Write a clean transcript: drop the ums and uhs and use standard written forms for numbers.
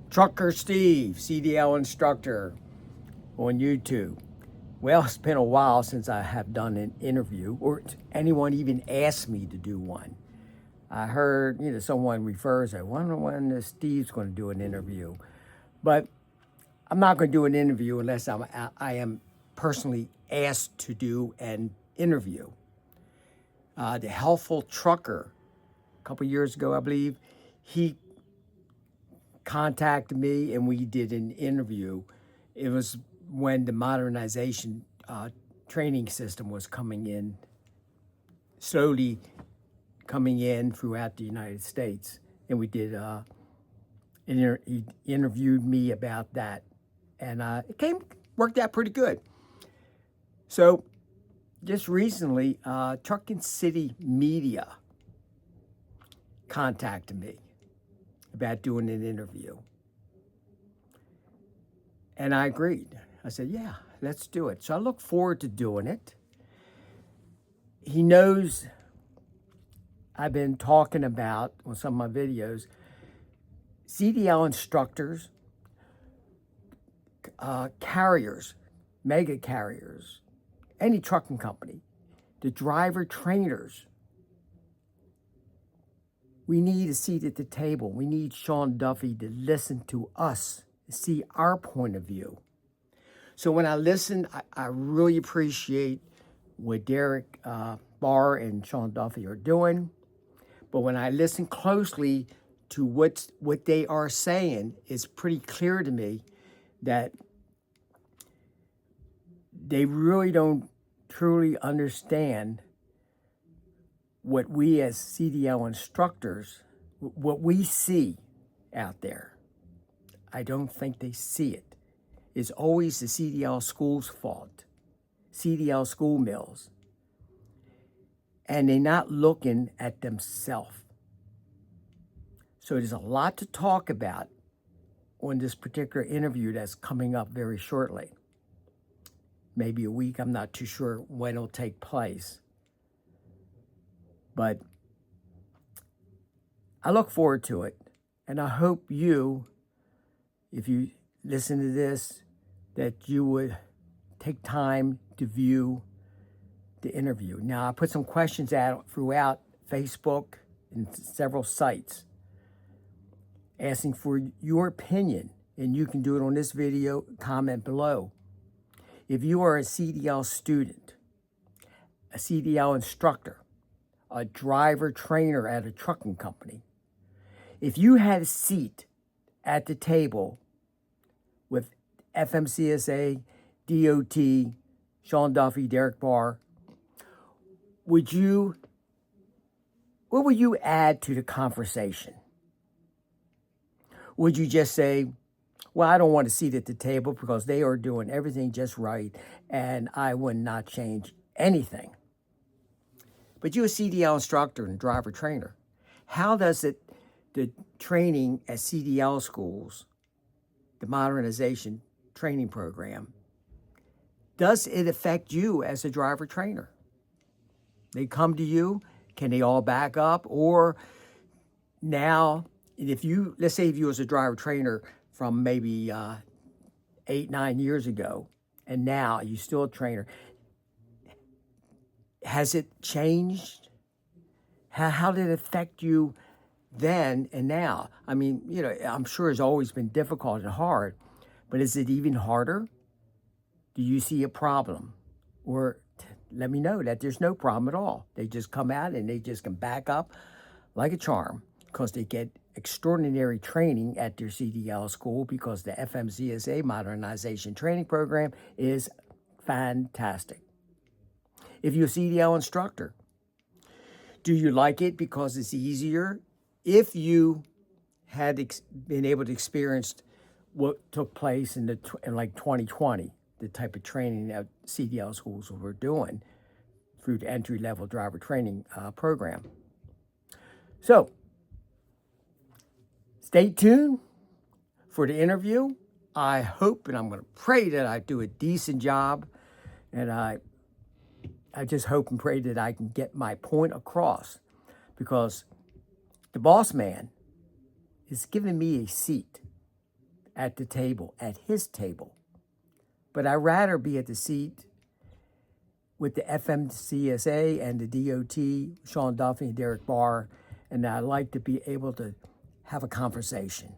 Trucker Steve, CDL instructor on YouTube. Well, it's been a while since I have done an interview or anyone even asked me to do one. I heard, someone refers, I wonder when Steve's going to do an interview. But I'm not going to do an interview unless I am personally asked to do an interview. The Helpful Trucker, a couple years ago, I believe, he contacted me and we did an interview. It was when the modernization training system was slowly coming in throughout the United States. And we did, he interviewed me about that. And it worked out pretty good. So just recently, Trucking City Media contacted me about doing an interview. And I agreed. I said, yeah, let's do it. So I look forward to doing it. He knows I've been talking about, on some of my videos, CDL instructors, carriers, mega carriers, any trucking company, the driver trainers. We need a seat at the table. We need Sean Duffy to listen to us, see our point of view. So when I listen, I really appreciate what Derek Barr and Sean Duffy are doing. But when I listen closely to what they are saying, it's pretty clear to me that they really don't truly understand what we as CDL instructors, what we see out there. I don't think they see it. It's always the CDL school's fault, CDL school mills. And they're not looking at themselves. So there's a lot to talk about on this particular interview that's coming up very shortly. Maybe a week, I'm not too sure when it'll take place. But I look forward to it. And I hope you, if you listen to this, that you would take time to view the interview. Now, I put some questions out throughout Facebook and several sites asking for your opinion, and you can do it on this video, comment below. If you are a CDL student, a CDL instructor, a driver trainer at a trucking company, if you had a seat at the table with Fmcsa, DOT, Sean Duffy, Derek Barr, what would you add to the conversation? Would you just say, well, I don't want a seat at the table because they are doing everything just right and I would not change anything? But you're a CDL instructor and driver trainer. How does the training at CDL schools, the modernization training program, does it affect you as a driver trainer? They come to you, can they all back up? Or now, let's say if you was a driver trainer from maybe 8-9 years ago, and now you're still a trainer, has it changed? How did it affect you then and now? I mean, I'm sure it's always been difficult and hard, but is it even harder? Do you see a problem? Or let me know that there's no problem at all. They just come out and they just can back up like a charm because they get extraordinary training at their CDL school because the Fmcsa modernization training program is fantastic. If you're a CDL instructor, do you like it because it's easier? If you had been able to experience what took place in like 2020, the type of training that CDL schools were doing through the entry-level driver training program. So, stay tuned for the interview. I hope and I'm going to pray that I do a decent job, and I just hope and pray that I can get my point across, because the boss man is giving me a seat at the table, at his table. But I'd rather be at the seat with the Fmcsa and the DOT, Sean Duffy and Derek Barr, and I'd like to be able to have a conversation.